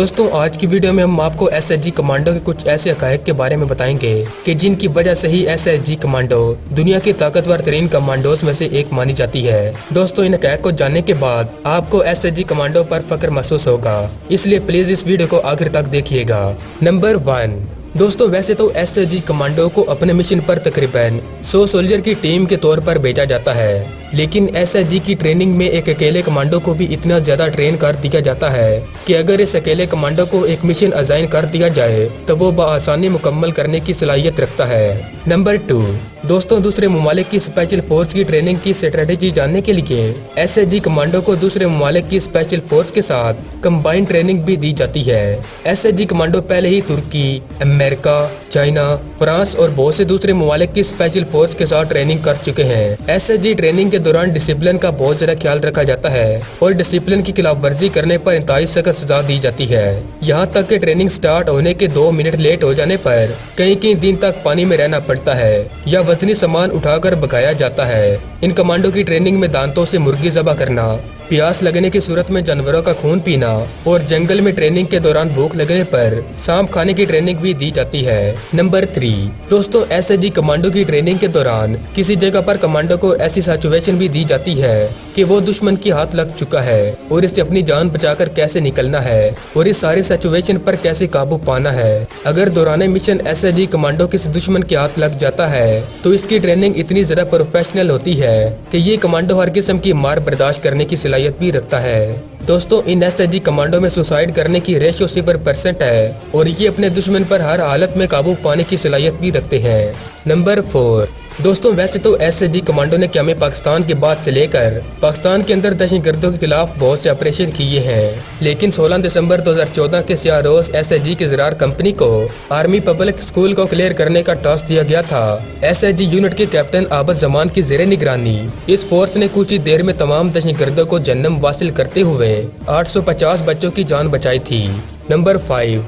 दोस्तों आज की वीडियो में हम आपको एसएचजी कमांडो के कुछ ऐसे हक़ाइक़ के बारे में बताएंगे कि जिनकी वजह से ही एसएचजी कमांडो दुनिया की ताकतवर तरीन कमांडोज में से एक मानी जाती है। दोस्तों इन हक़ाइक़ को जानने के बाद आपको एसएचजी कमांडो पर फख्र महसूस होगा, इसलिए प्लीज इस वीडियो को आखिर तक देखिएगा। नंबर 1। दोस्तों वैसे तो एसएचजी कमांडो को अपने मिशन पर तकरीबन 100 सोल्जर की टीम के तौर पर भेजा जाता है, लेकिन एसएचजी की ट्रेनिंग में एक अकेले कमांडो को भी इतना ज्यादा ट्रेन कर दिया जाता है कि अगर इस अकेले कमांडो को एक मिशन असाइन कर दिया जाए तो वो बआसानी मुकम्मल करने की सलाहियत रखता है। नंबर 2। दोस्तों दूसरे ममालिक की स्पेशल फोर्स की ट्रेनिंग की स्ट्रेटेजी जानने के लिए एसएचजी कमांडो को दूसरे ममालिक की स्पेशल फोर्स के साथ कंबाइंड ट्रेनिंग भी दी जाती है। एसएचजी कमांडो पहले ही तुर्की, अमेरिका, चाइना, फ्रांस और बहुत से दूसरे ममालिक की स्पेशल फोर्स के साथ ट्रेनिंग कर चुके हैं। एसएचजी ट्रेनिंग के दौरान डिसिप्लिन का बहुत ज्यादा ख्याल रखा जाता है और डिसिप्लिन की खिलाफ वर्जी करने पर इंतहाई सख्त सजा दी जाती है। यहाँ तक कि ट्रेनिंग स्टार्ट होने के 2 मिनट लेट हो जाने पर कई दिन तक पानी में रहना पड़ता है या वजनी सामान उठाकर भगाया जाता है। इन कमांडो की ट्रेनिंग में दांतों से मुर्गी ज़बह करना, प्यास लगने की सूरत में जानवरों का खून पीना और जंगल में ट्रेनिंग के दौरान भूख लगने पर सांप खाने की ट्रेनिंग भी दी जाती है। नंबर 3। दोस्तों एसएचजी कमांडो की ट्रेनिंग के दौरान किसी जगह पर कमांडो को ऐसी सिचुएशन भी दी जाती है कि वो दुश्मन के हाथ लग चुका है और इससे अपनी जान बचाकर कैसे निकलना है और इस सारी सिचुएशन पर कैसे काबू पाना है। अगर दौरान मिशन एसएचजी कमांडो किसी दुश्मन के हाथ लग जाता है तो इसकी ट्रेनिंग इतनी ज्यादा प्रोफेशनल होती है कि ये कमांडो हर किस्म की मार बर्दाश्त करने की सलाहियत भी रखता है। दोस्तों इन एसएचजी कमांडो में सुसाइड करने की रेशियो 0% है और ये अपने दुश्मन पर हर हालत में काबू पाने की सलाहियत भी रखते हैं। नंबर 4। दोस्तों वैसे तो एसएचजी कमांडो ने क्या में पाकिस्तान के बाद से लेकर पाकिस्तान के अंदर दहशतगर्दों के खिलाफ बहुत से ऑपरेशन किए हैं, लेकिन 16 दिसंबर 2014 के स्याह रोज एसएचजी की ज़रार कंपनी को आर्मी पब्लिक स्कूल को क्लियर करने का टास्क दिया गया था। एसएचजी यूनिट के कैप्टन आबद जमान की ज़ेरे निगरानी इस फोर्स ने कुछ ही देर में तमाम दहशतगर्दों को जन्म वासिल करते हुए 850 बच्चों की जान बचाई थी। नंबर 5।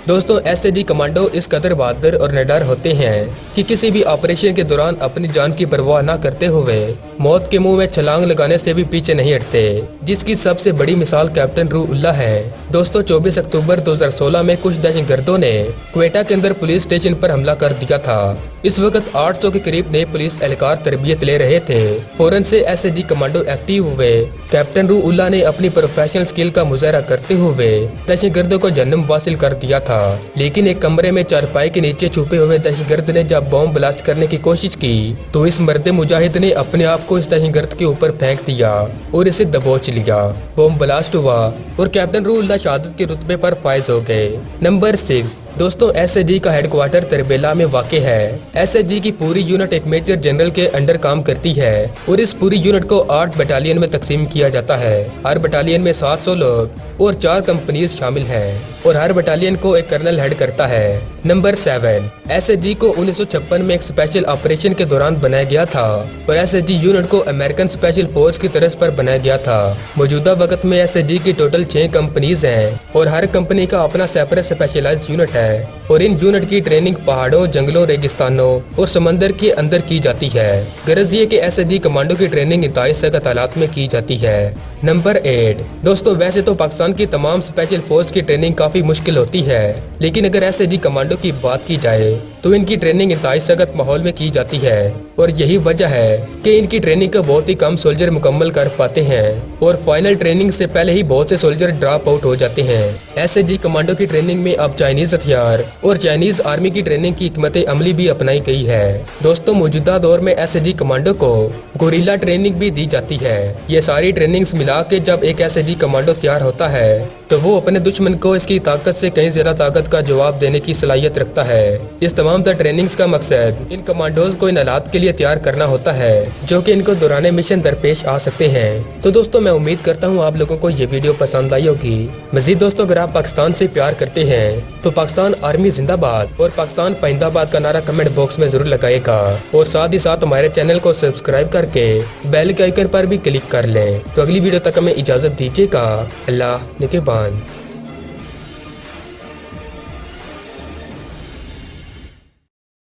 दोस्तों एसएचजी कमांडो इस कदर बहादुर और निडर होते हैं कि किसी भी ऑपरेशन के दौरान अपनी जान की परवाह न करते हुए मौत के मुंह में छलांग लगाने से भी पीछे नहीं हटते, जिसकी सबसे बड़ी मिसाल कैप्टन रूह उल्लाह है। दोस्तों 24 अक्टूबर 2016 में कुछ दहशतगर्दों ने क्वेटा के अंदर पुलिस स्टेशन पर हमला कर दिया था। इस वक्त 800 के करीब नए पुलिस एहलकार तरबियत ले रहे थे। फौरन से एसएचजी कमांडो एक्टिव हुए। कैप्टन रूह उल्लाह ने अपनी प्रोफेशनल स्किल का मुजाहरा करते हुए दहशतगर्दों को जन्म वासिल कर दिया था, लेकिन एक कमरे में चारपाई के नीचे छुपे हुए दहशतगर्द ने जब बॉम्ब ब्लास्ट करने की कोशिश की तो इस मर्द मुजाहिद ने अपने आप को इस दहशतगर्द के ऊपर फेंक दिया और इसे दबोच लिया। बॉम्ब ब्लास्ट हुआ और कैप्टन रूह उल्लाह शहादत के रुतबे पर फायज हो गए। नंबर 6। दोस्तों एसएचजी का हेडक्वार्टर तरबेला में वाक़ है। एसएचजी की पूरी यूनिट एक मेजर जनरल के अंडर काम करती है और इस पूरी यूनिट को 8 बटालियन में तकसीम किया जाता है। हर बटालियन में 700 लोग और 4 कंपनीज शामिल हैं और हर बटालियन को एक कर्नल हेड करता है। नंबर 7। एसएचजी को 1956 में एक स्पेशल ऑपरेशन के दौरान बनाया गया था और एसएचजी यूनिट को अमेरिकन स्पेशल फोर्स की तरफ पर बनाया गया था। मौजूदा वक्त में एसएचजी की टोटल 6 कंपनीज हैं और हर कंपनी का अपना सेपरेट स्पेशलाइज्ड यूनिट है और इन यूनिट की ट्रेनिंग पहाड़ों, जंगलों, रेगिस्तानों और समंदर के अंदर की जाती है। गरज ये कि एसएचजी कमांडो की ट्रेनिंग इंतहाई सख्त हालात में की जाती है। नंबर 8। दोस्तों वैसे तो पाकिस्तान की तमाम स्पेशल फोर्स की ट्रेनिंग काफी मुश्किल होती है, लेकिन अगर एसएचजी कमांडो की बात की जाए तो इनकी ट्रेनिंग इंतहाई सख्त माहौल में की जाती है और यही वजह है कि इनकी ट्रेनिंग को बहुत ही कम सोल्जर मुकम्मल कर पाते हैं और फाइनल ट्रेनिंग से पहले ही बहुत से सोल्जर ड्रॉप आउट हो जाते हैं। एसएचजी कमांडो की ट्रेनिंग में अब चाइनीज हथियार और चाइनीज आर्मी की ट्रेनिंग की हिकमत अमली भी अपनाई गई है। दोस्तों मौजूदा दौर में एसएचजी कमांडो को गोरिल्ला ट्रेनिंग भी दी जाती है। ये सारी ट्रेनिंग्स मिला के जब एक एसएचजी कमांडो तैयार होता है तो वो अपने दुश्मन को इसकी ताकत से कहीं ज्यादा ताकत का जवाब देने की सलाहियत रखता है। इस तमाम ट्रेनिंग्स का मकसद इन कमांडोज को इन हालात के लिए तैयार करना होता है जो कि इनको दौरान मिशन दरपेश आ सकते हैं। तो दोस्तों मैं उम्मीद करता हूँ आप लोगों को ये वीडियो पसंद आई होगी। मजीद दोस्तों अगर आप पाकिस्तान से प्यार करते हैं तो पाकिस्तान आर्मी जिंदाबाद और पाकिस्तान पाइंदाबाद का नारा कमेंट बॉक्स में जरूर लगाएगा और साथ ही साथ हमारे चैनल को सब्सक्राइब करके बेल के आइकन पर भी क्लिक कर लें। तो अगली वीडियो तक हमें इजाजत दीजिएगा। अल्लाह निगहबान।